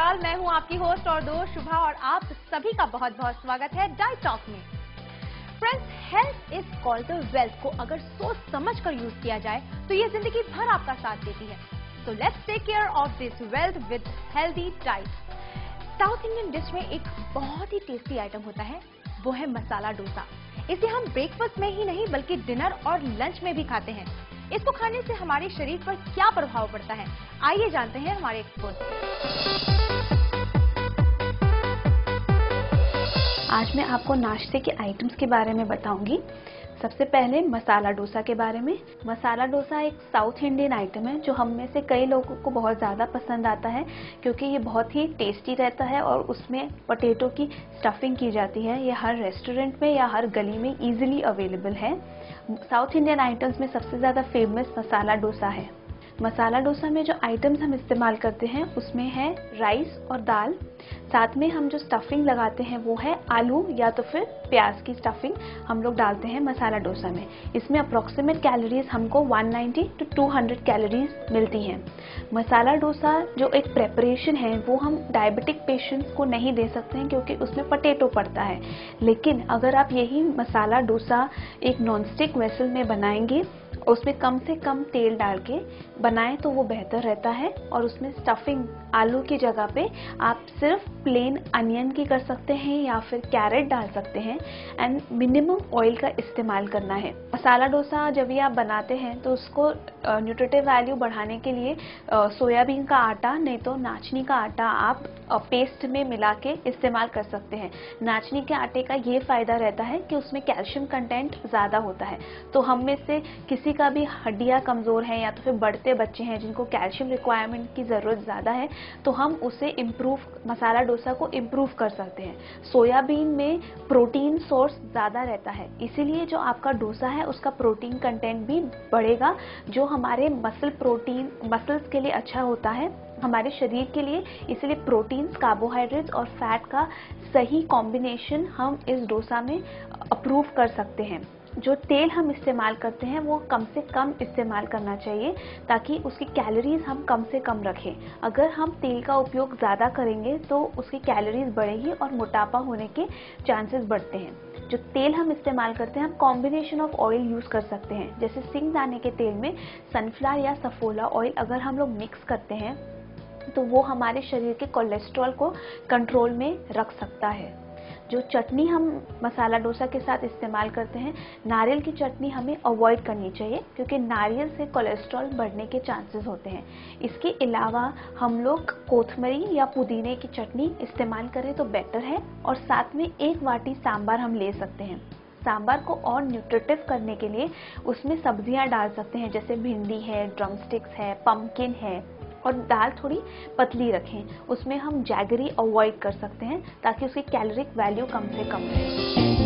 नमस्कार, मैं हूं आपकी होस्ट और दोस्त शुभा और आप सभी का बहुत बहुत स्वागत है डाइट टॉक में। Friends, health is called the wealth को अगर सोच समझ कर यूज किया जाए तो ये जिंदगी भर आपका साथ देती है। So let's take care of this wealth with healthy diet. South Indian dish में एक बहुत ही टेस्टी आइटम होता है, वो है मसाला डोसा। इसे हम ब्रेकफास्ट में ही नहीं बल्कि डिनर और लंच में भी खाते हैं। इसको खाने से हमारे शरीर पर क्या प्रभाव पड़ता है, आइए जानते हैं हमारे एक्सपर्ट से। आज मैं आपको नाश्ते के आइटम्स के बारे में बताऊंगी। सबसे पहले मसाला डोसा के बारे में। मसाला डोसा एक साउथ इंडियन आइटम है जो हम में से कई लोगों को बहुत ज़्यादा पसंद आता है क्योंकि ये बहुत ही टेस्टी रहता है और उसमें पोटैटो की स्टफिंग की जाती है। ये हर रेस्टोरेंट में या हर गली में इजीली अवेलेबल है। साउथ इंडियन आइटम्स में सबसे ज़्यादा फेमस मसाला डोसा है। मसाला डोसा में जो आइटम्स हम इस्तेमाल करते हैं उसमें है राइस और दाल, साथ में हम जो स्टफिंग लगाते हैं वो है आलू या तो फिर प्याज की स्टफिंग हम लोग डालते हैं मसाला डोसा में। इसमें अप्रॉक्सीमेट कैलोरीज हमको 190 to 200 कैलोरीज मिलती हैं। मसाला डोसा जो एक प्रेपरेशन है वो हम डायबिटिक पेशेंट्स को नहीं दे सकते हैं क्योंकि उसमें पोटैटो पड़ता है, लेकिन अगर आप यही मसाला डोसा एक नॉनस्टिक वेसल में बनाएंगे, उसमें कम से कम तेल डाल के बनाएं तो वो बेहतर रहता है। और उसमें स्टफिंग आलू की जगह पे आप सिर्फ प्लेन अनियन की कर सकते हैं या फिर कैरेट डाल सकते हैं एंड मिनिमम ऑयल का इस्तेमाल करना है। मसाला डोसा जब भी आप बनाते हैं तो उसको न्यूट्रिटिव वैल्यू बढ़ाने के लिए सोयाबीन का आटा नहीं तो नाचनी का आटा आप पेस्ट में मिला के इस्तेमाल कर सकते हैं। नाचनी के आटे का ये फ़ायदा रहता है कि उसमें कैल्शियम कंटेंट ज़्यादा होता है, तो हम में से किसी का भी हड्डियाँ कमज़ोर हैं या तो फिर बढ़ते बच्चे हैं जिनको कैल्शियम रिक्वायरमेंट की ज़रूरत ज़्यादा है तो हम उसे मसाला डोसा को इम्प्रूव कर सकते हैं। सोयाबीन में प्रोटीन सोर्स ज़्यादा रहता है, इसीलिए जो आपका डोसा है उसका प्रोटीन कंटेंट भी बढ़ेगा, जो हमारे मसल्स के लिए अच्छा होता है, हमारे शरीर के लिए। इसलिए प्रोटीन्स, कार्बोहाइड्रेट्स और फैट का सही कॉम्बिनेशन हम इस डोसा में अप्रूव कर सकते हैं। जो तेल हम इस्तेमाल करते हैं वो कम से कम इस्तेमाल करना चाहिए ताकि उसकी कैलोरीज हम कम से कम रखें। अगर हम तेल का उपयोग ज़्यादा करेंगे तो उसकी कैलोरीज बढ़ेगी और मोटापा होने के चांसेस बढ़ते हैं। जो तेल हम इस्तेमाल करते हैं हम कॉम्बिनेशन ऑफ ऑयल यूज़ कर सकते हैं, जैसे सिंगदाने के तेल में सनफ्लावर या सफोला ऑयल अगर हम लोग मिक्स करते हैं तो वो हमारे शरीर के कोलेस्ट्रॉल को कंट्रोल में रख सकता है। जो चटनी हम मसाला डोसा के साथ इस्तेमाल करते हैं, नारियल की चटनी हमें अवॉइड करनी चाहिए क्योंकि नारियल से कोलेस्ट्रॉल बढ़ने के चांसेस होते हैं। इसके अलावा हम लोग कोथमरी या पुदीने की चटनी इस्तेमाल करें तो बेटर है और साथ में 1 वाटी सांभर हम ले सकते हैं। सांभर को और न्यूट्रिटिव करने के लिए उसमें सब्जियां डाल सकते हैं, जैसे भिंडी है, ड्रमस्टिक्स है, पम्पकिन है, और दाल थोड़ी पतली रखें। उसमें हम जैगरी अवॉइड कर सकते हैं ताकि उसकी कैलोरिक वैल्यू कम से कम रहे।